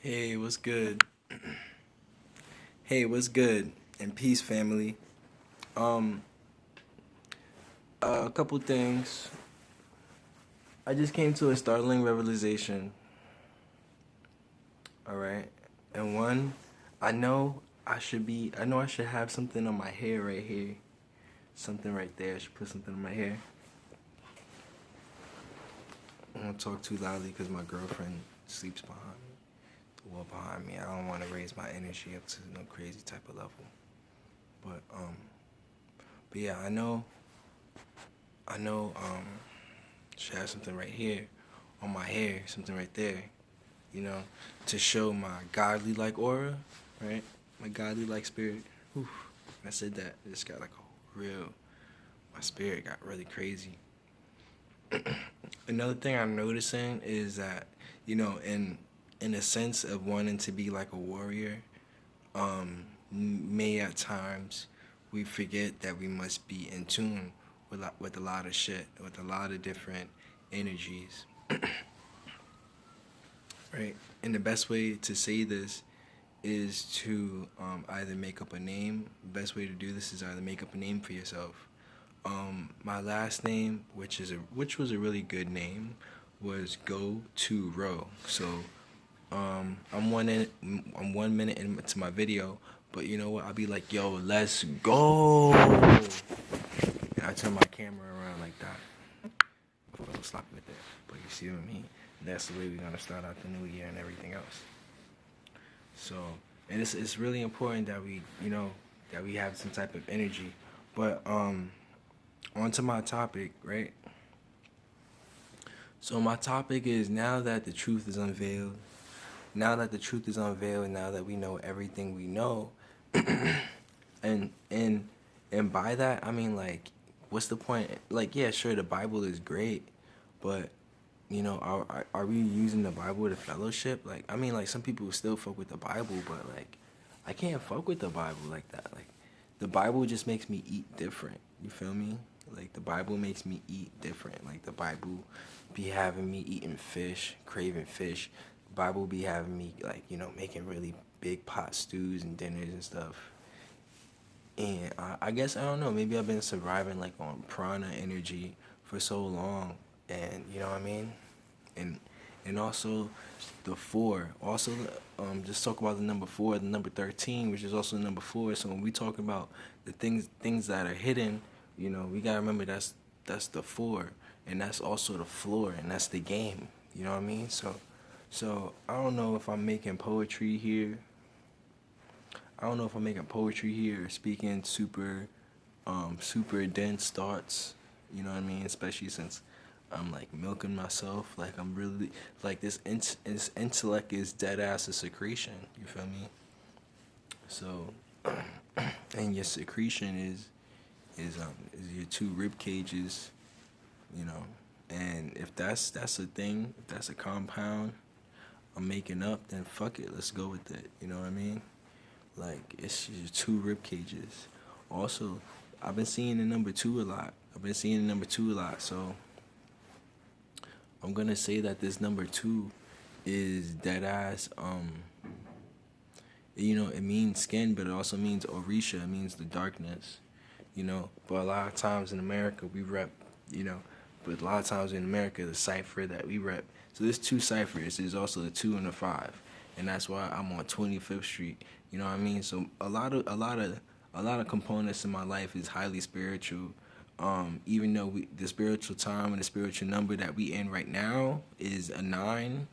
Hey, what's good? Hey, what's good? And peace, family. Um, a couple things. I just came to a startling realization. All right, and one, I know I should have something on my hair right here, something right there. I should put something on my hair. I don't talk too loudly because my girlfriend sleeps behind me, the wall behind me. I don't want to raise my energy up to no crazy type of level. But but yeah, I know, should have something right here on my hair, something right there, you know, to show my godly like aura, right? My godly like spirit. Whew. When I said that, it just got like a real, my spirit got really crazy. Another thing I'm noticing is that, in a sense of wanting to be like a warrior, may at times we forget that we must be in tune with a lot of shit, with a lot of different energies, right? And the best way to say this is to either make up a name. The best way to do this is either make up a name for yourself. My last name, which was a really good name, was Go to Row. So I'm 1 minute into my video, but you know what? I'll be like, yo, let's go. And I turn my camera around like that. Of course, I'll stop it there. But you see what I mean? That's the way we're gonna start out the new year and everything else. So, and it's really important that we have some type of energy. But on to my topic, right? So my topic is now that the truth is unveiled. Now that the truth is unveiled, now that we know everything we know, and and and by that I mean, like, what's the point? Like, yeah, sure, the Bible is great, but are we using the Bible to fellowship? Like, I mean, like, some people still fuck with the Bible, but like, I can't fuck with the Bible like that. Like, the Bible just makes me eat different. You feel me? Like, the Bible makes me eat different. Like, the Bible be having me eating fish, craving fish. The Bible be having me, like, making really big pot stews and dinners and stuff. And I guess, I don't know, maybe I've been surviving like on prana energy for so long, and you know what I mean. And also the four. Also, just talk about the number four, the number 13, which is also the number four. So when we talk about the things that are hidden, we gotta remember that's the four, and that's also the floor, and that's the game. You know what I mean? So I don't know if I'm making poetry here. I don't know if I'm making poetry here or speaking super dense thoughts. You know what I mean? Especially since I'm like milking myself. Like, I'm really like this intellect is dead ass a secretion. You feel me? So, and your secretion is your two rib cages. You know, and if that's a thing, if that's a compound I'm making up, then fuck it, let's go with it. You know what I mean? Like, it's just two rib cages. Also, I've been seeing the number two a lot. So I'm gonna say that this number two is dead ass. It means skin, but it also means Orisha. It means the darkness. But a lot of times in America we rep. You know, but a lot of times in America the cipher that we rep. So there's two ciphers. There's also the 2 and the 5, and that's why I'm on 25th Street. You know what I mean? So a lot of components in my life is highly spiritual. Even though the spiritual time and the spiritual number that we in right now is a 9,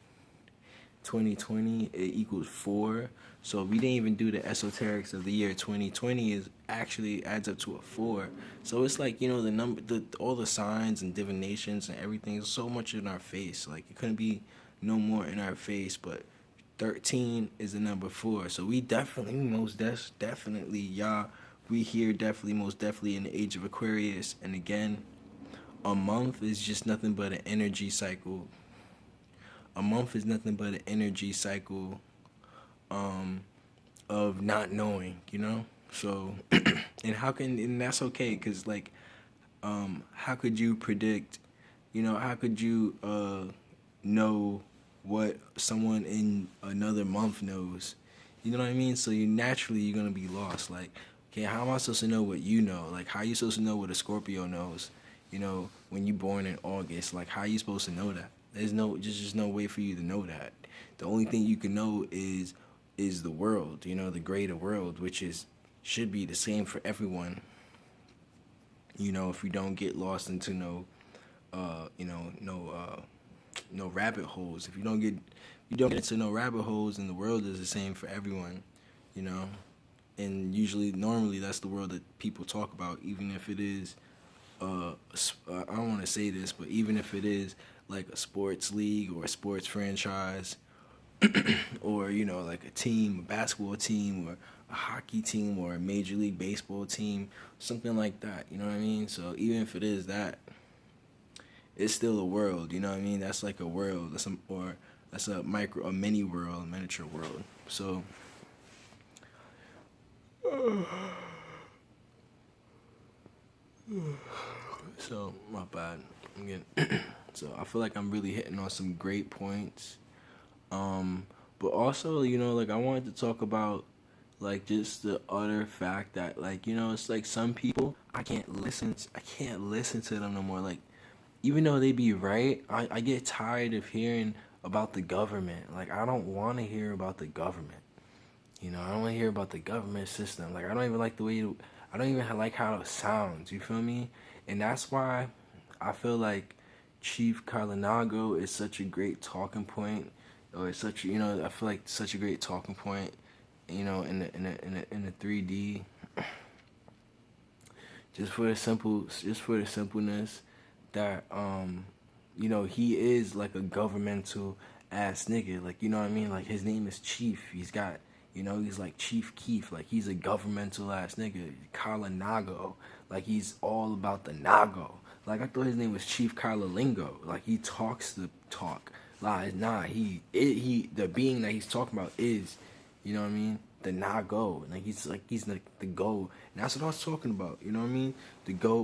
2020, it equals 4. So we didn't even do the esoterics of the year 2020 is actually adds up to a 4. So it's like, the number, all the signs and divinations and everything is so much in our face. Like, it couldn't be no more in our face, but 13 is the number 4. So we definitely, definitely, y'all, we here definitely, most definitely in the age of Aquarius. And again, a month is just nothing but an energy cycle. A month is nothing but an energy cycle of not knowing, So, and that's okay, because, like, how could you predict, how could you know what someone in another month knows. You know what I mean? So you're gonna be lost. Like, okay, how am I supposed to know what you know? Like, how are you supposed to know what a Scorpio knows? You know, when you're born in August, like, how are you supposed to know that? There's just no way for you to know that. The only thing you can know is the world. You know, the greater world, which should be the same for everyone. You know, if we don't get lost into no rabbit holes. If you don't get into no rabbit holes, and the world is the same for everyone. You know, and normally that's the world that people talk about, even if it is. I don't want to say this, but even if it is like a sports league or a sports franchise, or like a team, a basketball team, or a hockey team, or a major league baseball team, something like that. You know what I mean? So even if it is that, it's still a world. You know what I mean? That's like a world. That's a mini world, a miniature world. So. So my bad. Again. So I feel like I'm really hitting on some great points. But also, like I wanted to talk about like just the utter fact that like, it's like some people I can't listen to them no more. Like, even though they be right, I get tired of hearing about the government. Like, I don't want to hear about the government. I don't want to hear about the government system. Like, I don't even like I don't even like how it sounds. You feel me? And that's why I feel like Chief Nago is such a great talking point, or such I feel like such a great talking point. In the 3D, just for the simpleness that he is like a governmental ass nigga. Like, you know what I mean? Like, his name is Chief. He's got. He's like Chief Keef. Like, he's a governmental ass nigga. Nago. Like, he's all about the Nago. Like, I thought his name was Chief Lingo. Like, he talks the talk. Like, nah, the being that he's talking about is, you know what I mean? The Nago. Like, he's like the go. And that's what I was talking about. You know what I mean? The go.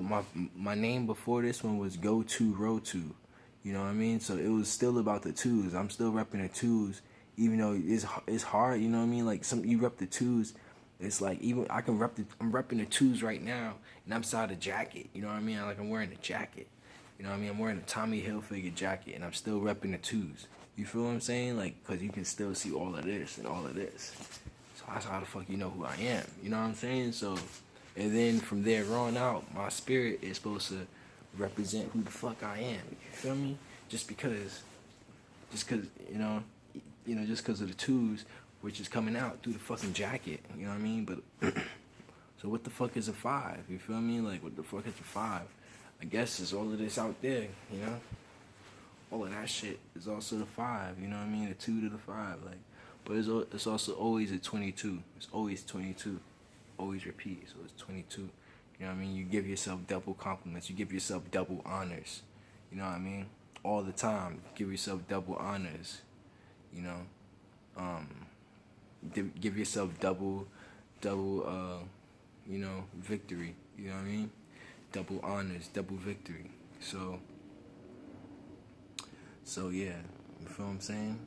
My name before this one was Go To Row To. You know what I mean? So it was still about the twos. I'm still repping the twos. Even though it's hard, you know what I mean? Like, you rep the twos, it's like, even I'm repping the twos right now, and I'm inside a jacket, you know what I mean? Like, I'm wearing a jacket, you know what I mean? I'm wearing a Tommy Hilfiger jacket, and I'm still repping the twos. You feel what I'm saying? Like, because you can still see all of this and all of this. So that's how the fuck you know who I am, you know what I'm saying? So, and then from there on out, my spirit is supposed to represent who the fuck I am, you feel me? Just because, just because of the twos, which is coming out through the fucking jacket, you know what I mean? But, so what the fuck is a 5, you feel me? Like, what the fuck is a 5? I guess it's all of this out there, all of that shit is also the 5, you know what I mean? The 2 to the 5, like, but it's also always a 22, it's always 22, always repeat, so it's 22, you know what I mean? You give yourself double compliments, you give yourself double honors, you know what I mean? All the time, give yourself double honors. Give yourself double, victory. You know what I mean? Double honors, double victory. So yeah, you feel what I'm saying?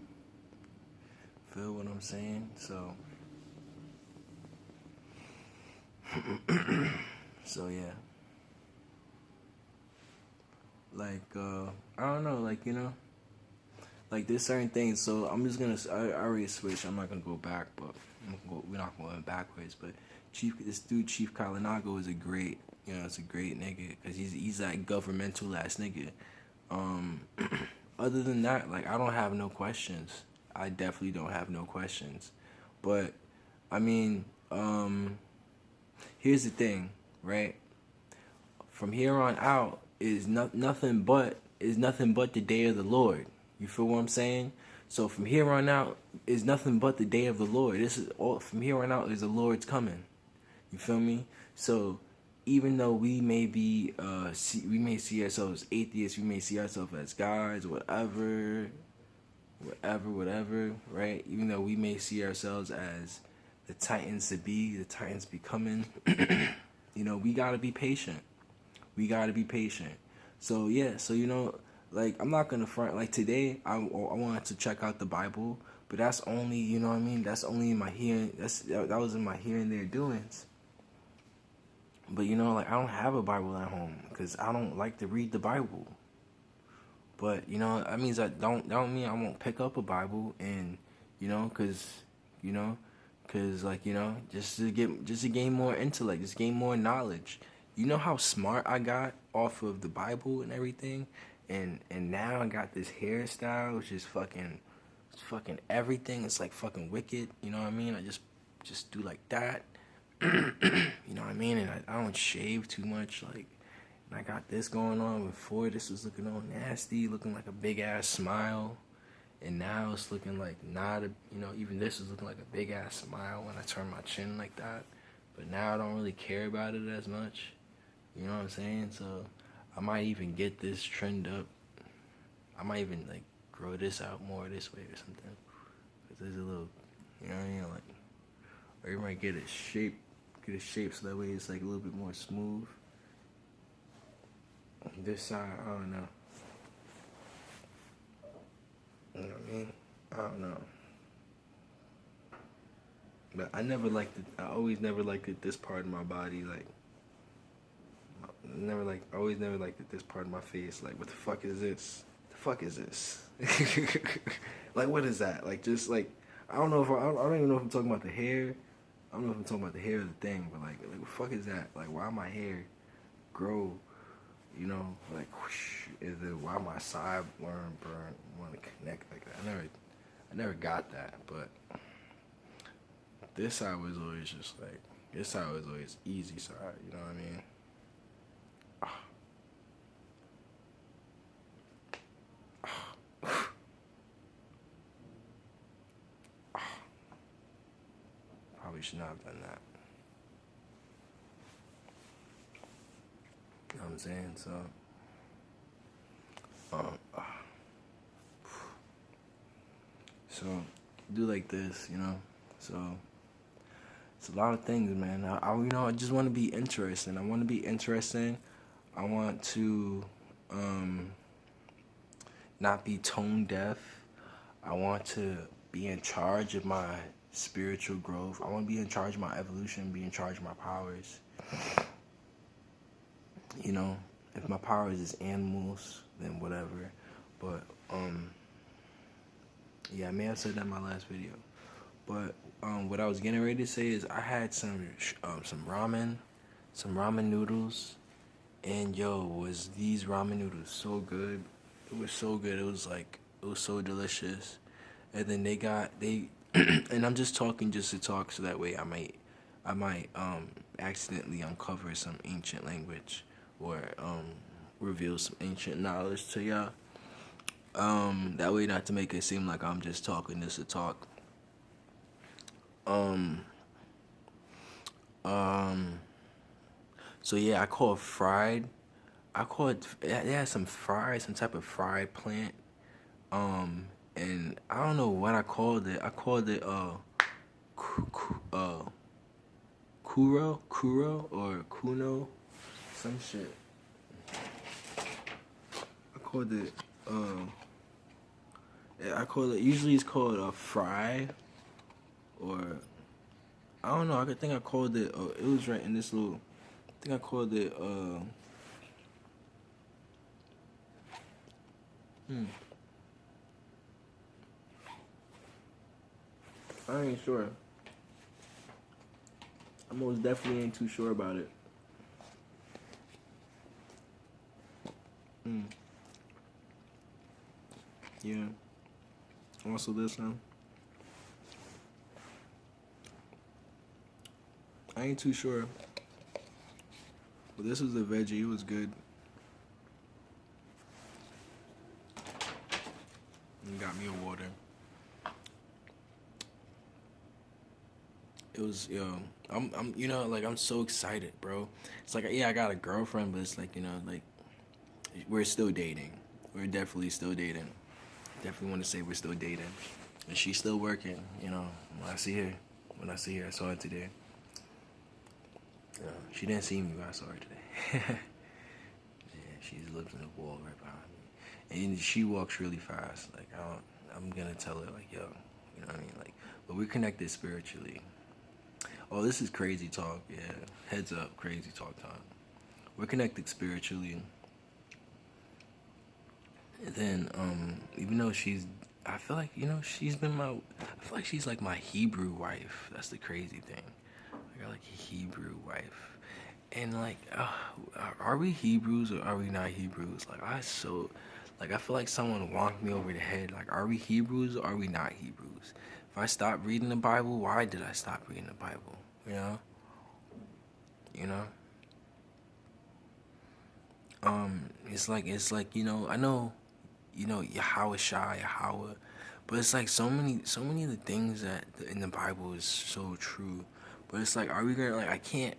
Feel what I'm saying? So, so yeah. Like, I don't know, like, like, there's certain things, so I'm just gonna, I already switched, I'm not gonna go back, but we're not going backwards, but this dude, Chief Kalinago, is a great, it's a great nigga, because he's that governmental ass nigga. Other than that, like, I don't have no questions. I definitely don't have no questions. But, I mean, here's the thing, right? From here on out is nothing but the day of the Lord. You feel what I'm saying? So from here on out is nothing but the day of the Lord. This is all from here on out is the Lord's coming. You feel me? So even though we may be we may see ourselves as atheists, we may see ourselves as gods, whatever, right? Even though we may see ourselves as the titans to be, the titans becoming, we gotta be patient. We gotta be patient. So yeah, so like, I'm not gonna front. Like, today, I wanted to check out the Bible, but that's only, you know what I mean? That's only in my hearing. That was in my here and there doings. But, you know, like, I don't have a Bible at home because I don't like to read the Bible. But, you know, that means that don't mean I won't pick up a Bible and, you know, because like, you know, just to gain more intellect, just gain more knowledge. You know how smart I got off of the Bible and everything, and now I got this hairstyle, which is fucking everything. It's like fucking wicked. You know what I mean? I just do like that. You know what I mean? And I don't shave too much. Like, and I got this going on. Before, this was looking all nasty, looking like a big ass smile. And now it's looking like even this is looking like a big ass smile when I turn my chin like that. But now I don't really care about it as much. You know what I'm saying? So I might even get this trend up. I might even like grow this out more this way or something. Cause there's a little, you know what I mean? Like, or you might get a shape so that way it's like a little bit more smooth. This side, I don't know. You know what I mean? I don't know. But I always never liked it, this part of my body, like, always never liked it, this part of my face, like, what the fuck is this? The fuck is this? Like, what is that? Like, just, like, I don't even know if I'm talking about the hair. I don't know if I'm talking about the hair or the thing, but, like what the fuck is that? Like, why my hair grow, you know, like, whoosh, why my sideburn want to connect like that? I never got that, but this side was always just like, this side was always easy side, you know what I mean? Probably should not have done that. You know what I'm saying? So do like this, you know? So it's a lot of things, man. I just want to be interesting. I want to be interesting. I want to not be tone deaf. I want to be in charge of my spiritual growth. I want to be in charge of my evolution, be in charge of my powers. You know, if my powers is animals, then whatever. But yeah, I may have said that in my last video. But what I was getting ready to say is I had some ramen noodles, and yo, was these ramen noodles so good? It was so good. It was so delicious. And then they and I'm just talking just to talk, so that way I might accidentally uncover some ancient language or reveal some ancient knowledge to y'all. That way, not to make it seem like I'm just talking just to talk. So yeah, I call it they had some type of fried plant. And I don't know what I called it. I called it kuro or kuno, some shit. Usually it's called a fry, or I don't know. I think I called it. It was right in this little. I think I called it. I ain't sure. I most definitely ain't too sure about it. Yeah. Also this one. I ain't too sure. But this was a veggie. It was good. And got me a water. It was, I'm you know, like, I'm so excited, bro. It's like, yeah, I got a girlfriend, but it's like, you know, like, we're still dating. We're definitely still dating. Definitely want to say we're still dating. And she's still working, you know, when I see her, I saw her today. She didn't see me, but I saw her today. Yeah, she lives in the wall right behind me. and she walks really fast. Like I'm gonna tell her like, yo, you know what I mean? Like, but we're connected spiritually. Oh, this is crazy talk. Yeah, heads up, crazy talk time. We're connected spiritually. And then, even though I feel like, she's been I feel like she's like my Hebrew wife. That's the crazy thing. I got like a Hebrew wife. And like, are we Hebrews or are we not Hebrews? I feel like someone wonked me over the head. Like, are we Hebrews or are we not Hebrews? If I stopped reading the Bible, why did I stop reading the Bible? You know? You know? It's like, I know, Yahweh Shai, Yahweh, but it's like so many of the things that in the Bible is so true. But it's like, are we gonna, like, I can't,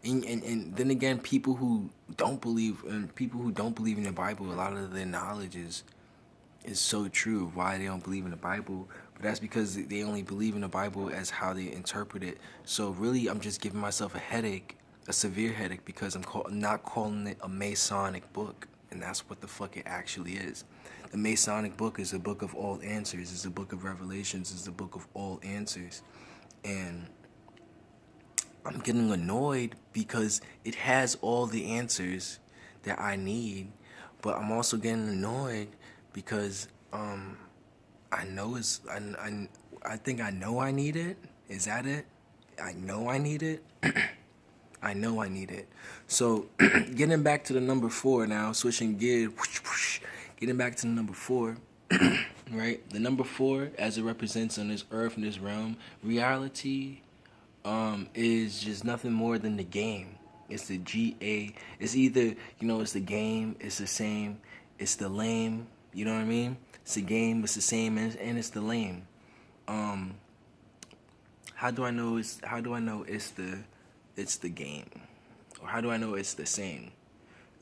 and then again, people who don't believe, in the Bible, a lot of their knowledge is so true of why they don't believe in the Bible. But that's because they only believe in the Bible as how they interpret it. So really, I'm just giving myself a headache, a severe headache, because I'm not calling it a Masonic book. And that's what the fuck it actually is. The Masonic book is a book of all answers. It's a book of revelations. It's a book of all answers. And I'm getting annoyed because it has all the answers that I need. But I'm also getting annoyed because I know I think I know I need it. Is that it? I know I need it. I know I need it. So getting back to the number 4 now, switching gears, getting back to the number 4, right? The number 4, as it represents on this earth, in this realm, reality, is just nothing more than the game. It's the GA. It's either, it's the game, it's the same, it's the lame, you know what I mean? It's the game, it's the same, and it's the lame. How do I know it's the game? Or how do I know it's the same?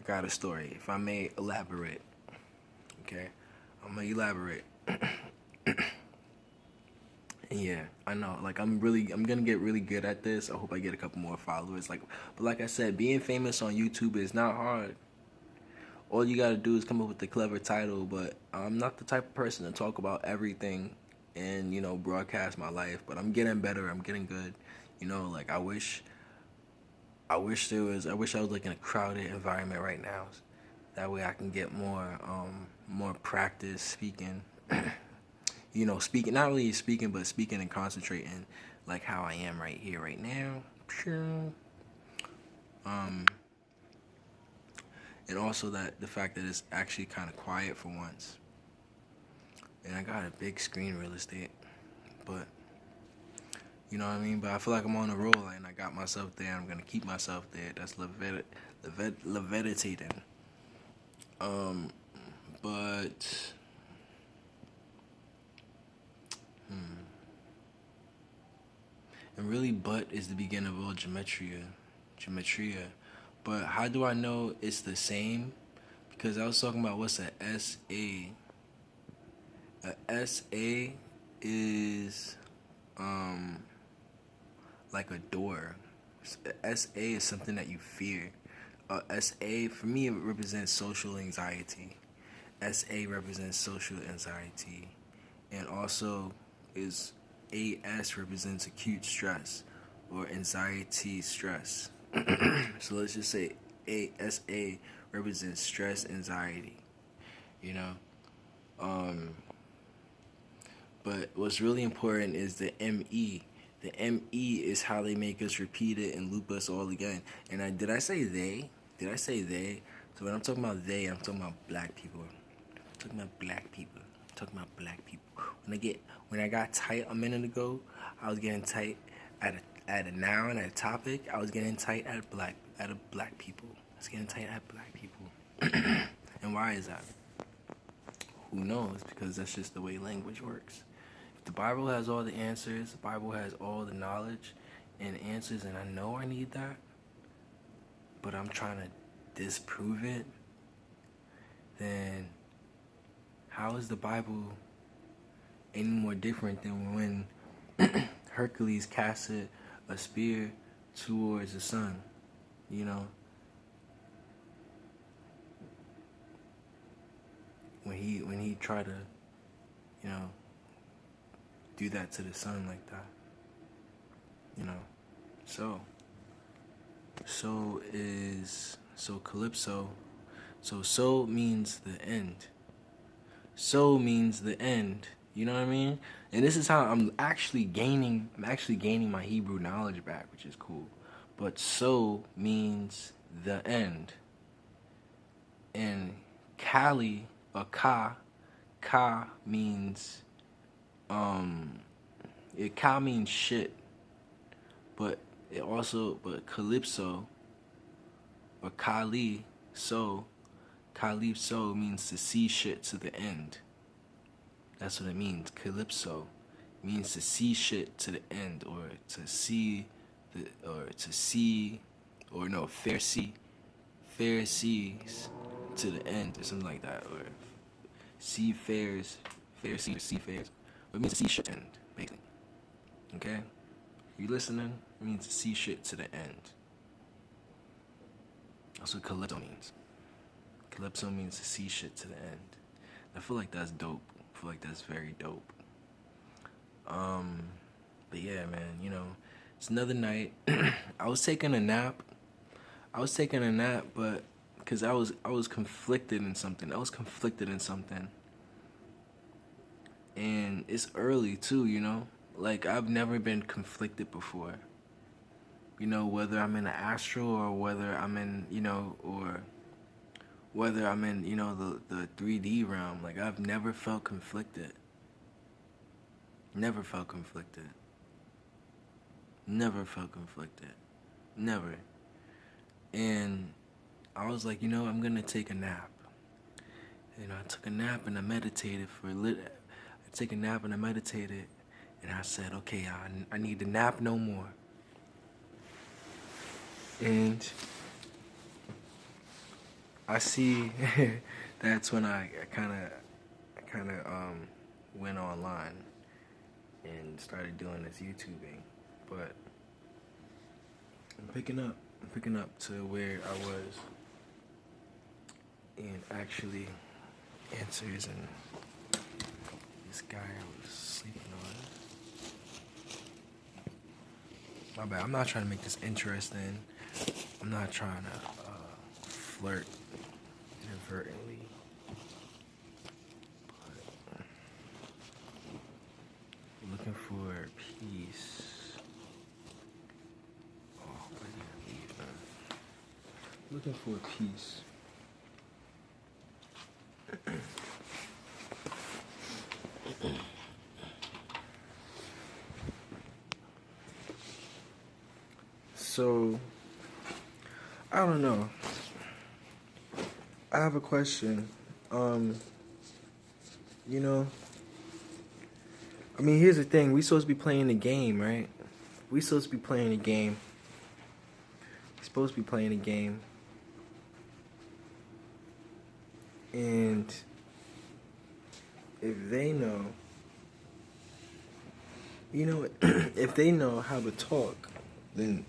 I got a story. If I may elaborate. Okay? I'm gonna elaborate. And yeah, I know. Like, I'm gonna get really good at this. I hope I get a couple more followers. But like I said, being famous on YouTube is not hard. All you gotta do is come up with a clever title, but I'm not the type of person to talk about everything and, broadcast my life. But I'm getting better. I'm getting good. Like, I wish I was like in a crowded environment right now. That way I can get more practice speaking. Speaking, not really speaking, but speaking and concentrating, like how I am right here, right now. And also that the fact that it's actually kind of quiet for once. And I got a big screen real estate, but you know what I mean? But I feel like I'm on a roll and I got myself there. I'm going to keep myself there. That's levitating. But and really, but is the beginning of all gematria. But how do I know it's the same? Because I was talking about what's a SA. A SA is like a door. SA is something that you fear. SA for me it represents social anxiety. SA represents social anxiety, and also is AS represents acute stress or anxiety stress. So let's just say ASA represents stress anxiety. You know. But what's really important is the ME. The ME is how they make us repeat it and loop us all again. And did I say they? Did I say they? So when I'm talking about they, I'm talking about black people. I'm talking about black people. I'm talking about black people. When I got tight a minute ago, I was getting tight at a noun, at a topic. I was getting tight at black people. I was getting tight at black people. And why is that? Who knows? Because that's just the way language works. If the Bible has all the answers, the Bible has all the knowledge and answers, and I know I need that, but I'm trying to disprove it, then how is the Bible any more different than when Hercules casted a spear towards the sun? You know? when he tried to, you know, do that to the sun like that. You know. So Calypso. So means the end. So means the end. You know what I mean? And this is how I'm actually gaining my Hebrew knowledge back, which is cool. But so means the end. And Kali or Ka means Ka means shit. But Calypso or Calypso means to see shit to the end. That's what it means. Calypso means to see shit to the end, or to see fair seas to the end, or something like that, or see fairs, fair sea, or see fairs. But it means to see shit to the end, basically. Okay? You listening? It means to see shit to the end. That's what Calypso means. Calypso means to see shit to the end. I feel like that's dope. I feel like that's very dope. But yeah, man, you know, it's another night. I was taking a nap, but because I was conflicted in something. And it's early too, you know. Like, I've never been conflicted before. You know, whether I'm in the astral or whether I'm in, you know, the 3D realm. Like, I've never felt conflicted. Never. And I was like, you know, I'm gonna take a nap. You know, I took a nap and I meditated and I said, okay, I need to nap no more. And I see that's when I kind of went online and started doing this YouTubing. But I'm picking up to where I was, and actually answers, and this guy I was sleeping on. My bad. I'm not trying to make this interesting. I'm not trying to flirt inadvertently. But looking for peace. Oh, I didn't leave, man. Looking for peace. So, I don't know. I have a question. You know, I mean, here's the thing. We supposed to be playing the game, right? And if they know, you know, if they know how to talk, then,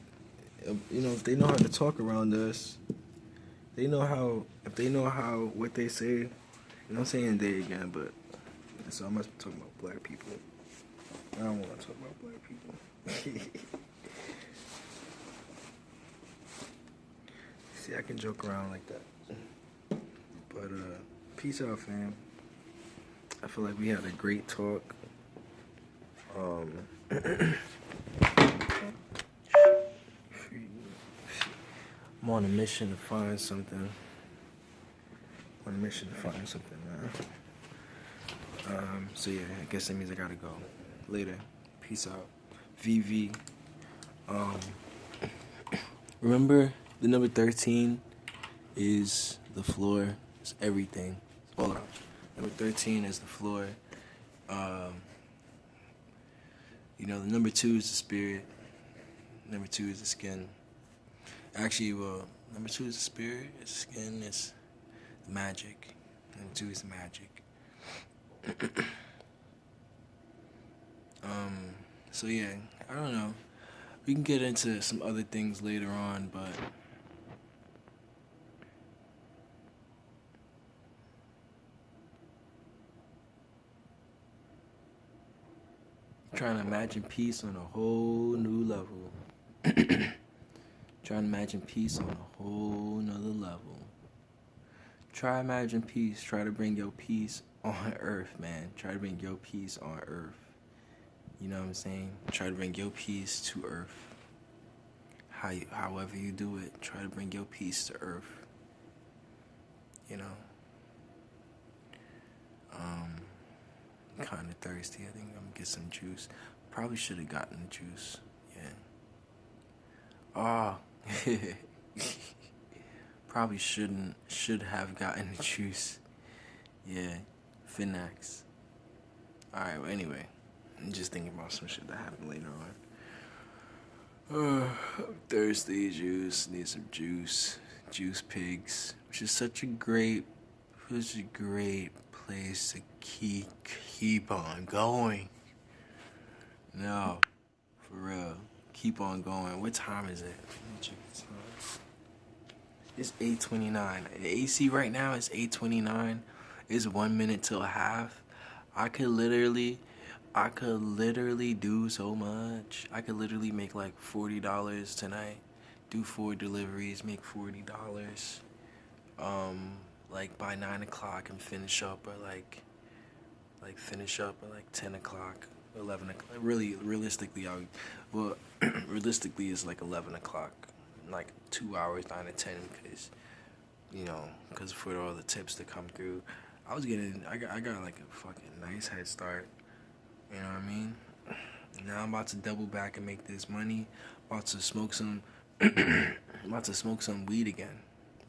you know, if they know how to talk around us, if they know how, what they say, you know, I'm saying they again, but, so I must be talking about black people. I don't want to talk about black people. See, I can joke around like that. But, peace out, fam. I feel like we had a great talk. I'm on a mission to find something. Man. So yeah, I guess that means I gotta go. Later. Peace out. VV. Remember, the number 13 is the floor. It's everything. It's all around. Number 13 is the floor. You know, the number 2 is the spirit. Number 2 is the skin. Actually, well, number 2 is the spirit. It's skin. It's the magic. Number 2 is the magic. So yeah, I don't know. We can get into some other things later on, but Trying to imagine peace on a whole new level. Trying to imagine peace on a whole nother level. Try imagine peace. Try to bring your peace on earth, man. Try to bring your peace on earth. You know what I'm saying? Try to bring your peace to earth. However you do it, try to bring your peace to earth. You know? I'm kind of thirsty. I think I'm gonna get some juice. Probably should have gotten the juice. Yeah. Oh. Probably should have gotten the juice. Yeah. Finax. Alright, well, anyway. I'm just thinking about some shit that happened later on. I'm thirsty, juice. Need some juice. Juice pigs. Which is such a great place to keep on going. No. For real. Keep on going. What time is it? Let me check the time. It's 8:29. The AC right now is 8:29. It's 1 minute till half. I could literally do so much. I could literally make like $40 tonight. Do 4 deliveries, make $40. Like by 9 o'clock and finish up at like 10 o'clock, 11 o'clock. Really, realistically, realistically it's like 11 o'clock. Like 2 hours, 9 to 10, because for all the tips to come through, I got like a fucking nice head start. You know what I mean? Now I'm about to double back and make this money. About to smoke some weed again.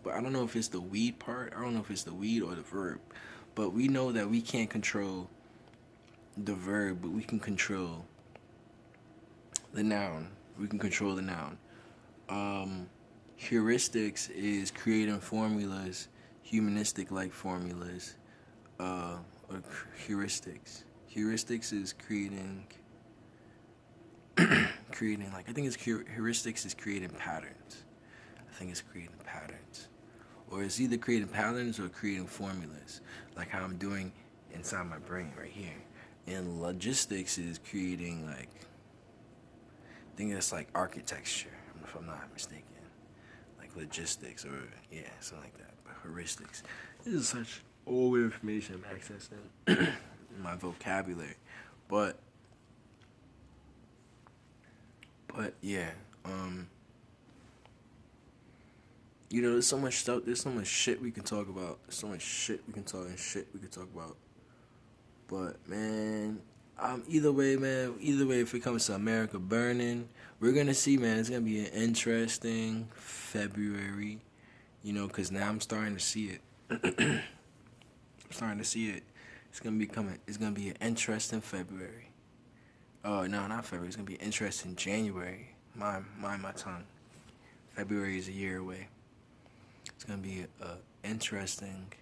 But I don't know if it's the weed part. I don't know if it's the weed or the verb. But we know that we can't control the verb, but we can control the noun. We can control the noun. Heuristics is creating formulas, humanistic-like formulas, or heuristics. Heuristics is creating like, I think it's heuristics is creating patterns. I think it's creating patterns. Or it's either creating patterns or creating formulas, like how I'm doing inside my brain right here. And logistics is creating like, I think it's like architecture, if I'm not mistaken. Like logistics or, yeah, something like that. But heuristics. This is such old information I'm accessing in my vocabulary. But yeah, there's so much stuff, there's so much shit we can talk about. There's so much shit we can talk about. But man, either way, if it comes to America burning, we're gonna see, man. It's gonna be an interesting February, because now I'm starting to see it. It's gonna be an interesting February. Oh no, not February. It's gonna be an interesting January. Mind my tongue. February is a year away. It's gonna be a interesting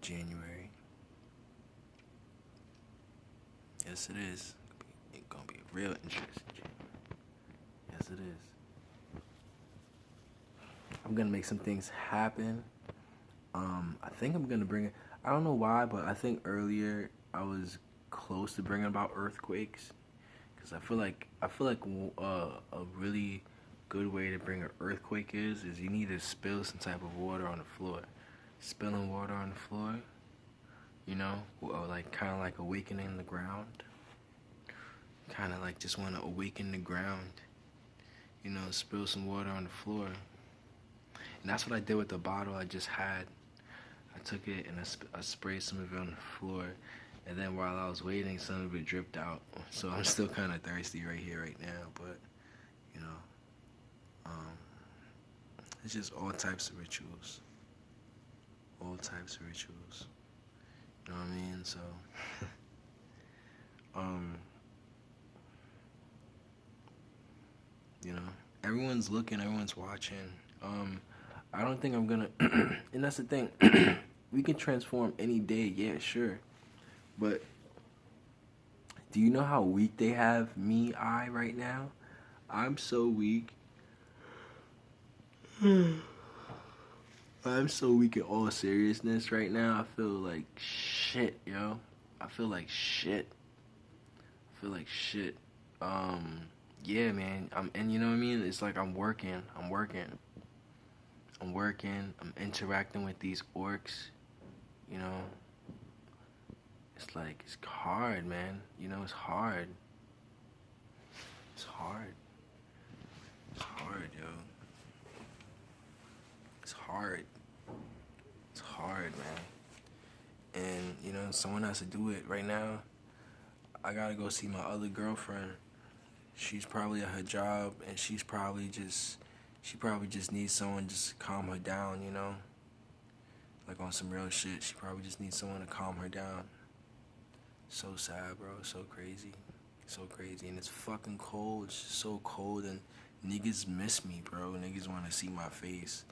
January. Yes, it is. It's gonna be a real interesting January. Yes, it is. I'm gonna make some things happen. I think I'm gonna bring it. I don't know why, but I think earlier I was close to bringing about earthquakes, because I feel like a really good way to bring an earthquake is you need to spill some type of water on the floor. Spilling water on the floor, or like kind of like awakening the ground. Kind of like just want to awaken the ground. Spill some water on the floor. And that's what I did with the bottle I just had. I took it and I sprayed some of it on the floor. And then while I was waiting, some of it dripped out. So I'm still kind of thirsty right here, right now. But, it's just all types of rituals. All types of rituals. You know what I mean? So, everyone's looking, everyone's watching. I don't think I'm gonna, and that's the thing, we can transform any day, yeah, sure. But do you know how weak they have I right now? I'm so weak. I'm so weak in all seriousness right now. I feel like shit, yo. I feel like shit. feel like shit. Yeah, man. And you know what I mean? It's like I'm working. I'm interacting with these orcs. You know, it's like it's hard, man. You know, it's hard. It's hard. It's hard, yo. It's hard. It's hard, man. And you know, someone has to do it right now. I gotta go see my other girlfriend. She's probably at her job, and she probably just needs someone just to calm her down, you know? Like on some real shit. She probably just needs someone to calm her down. So sad, bro. So crazy. So crazy. And it's fucking cold. It's just so cold, and niggas miss me, bro. Niggas want to see my face.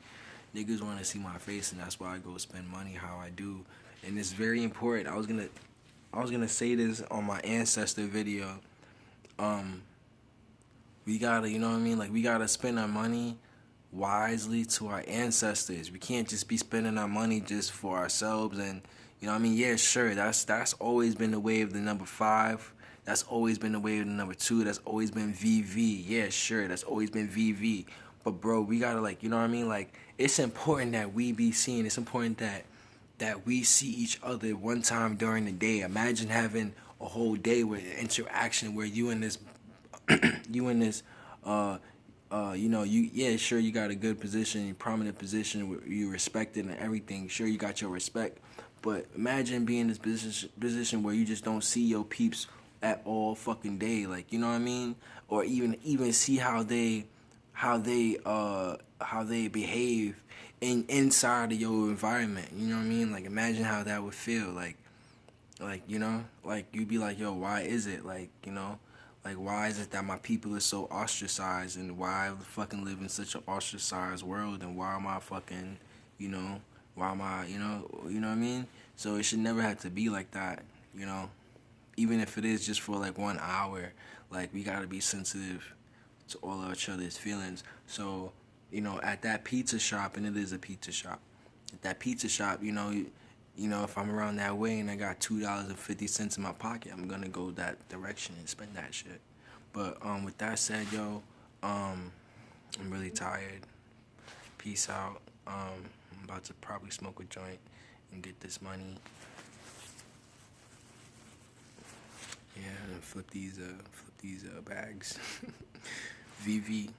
Niggas want to see my face, and that's why I go spend money how I do. And it's very important. I was gonna say this on my ancestor video. We gotta, you know what I mean? Like, we gotta spend our money wisely to our ancestors. We can't just be spending our money just for ourselves. And, you know what I mean? Yeah, sure, that's always been the way of the number 5. That's always been the way of the number 2. That's always been VV. Yeah, sure, that's always been VV. But, bro, we gotta, like, you know what I mean? Like, it's important that we be seen. It's important that we see each other one time during the day. Imagine having a whole day with interaction where you and this you in this you know, yeah, sure, you got a good position, prominent position where you respected and everything. Sure, you got your respect, but imagine being in this position where you just don't see your peeps at all fucking day, like, you know what I mean? Or even see how they behave inside of your environment. You know what I mean? Like, imagine how that would feel. Like, you know, like, you'd be like, yo, why is it, like, you know, like, why is it that my people are so ostracized, and why I fucking live in such an ostracized world, and why am I fucking, you know, why am I, you know what I mean? So it should never have to be like that, you know, even if it is just for like 1 hour. Like, we gotta be sensitive to all of each other's feelings. So, you know, at that pizza shop, and it is a pizza shop, at that pizza shop, you know, if I'm around that way and I got $2.50 in my pocket, I'm gonna go that direction and spend that shit. But with that said, yo, I'm really tired. Peace out. I'm about to probably smoke a joint and get this money. Yeah, and flip these bags. VV.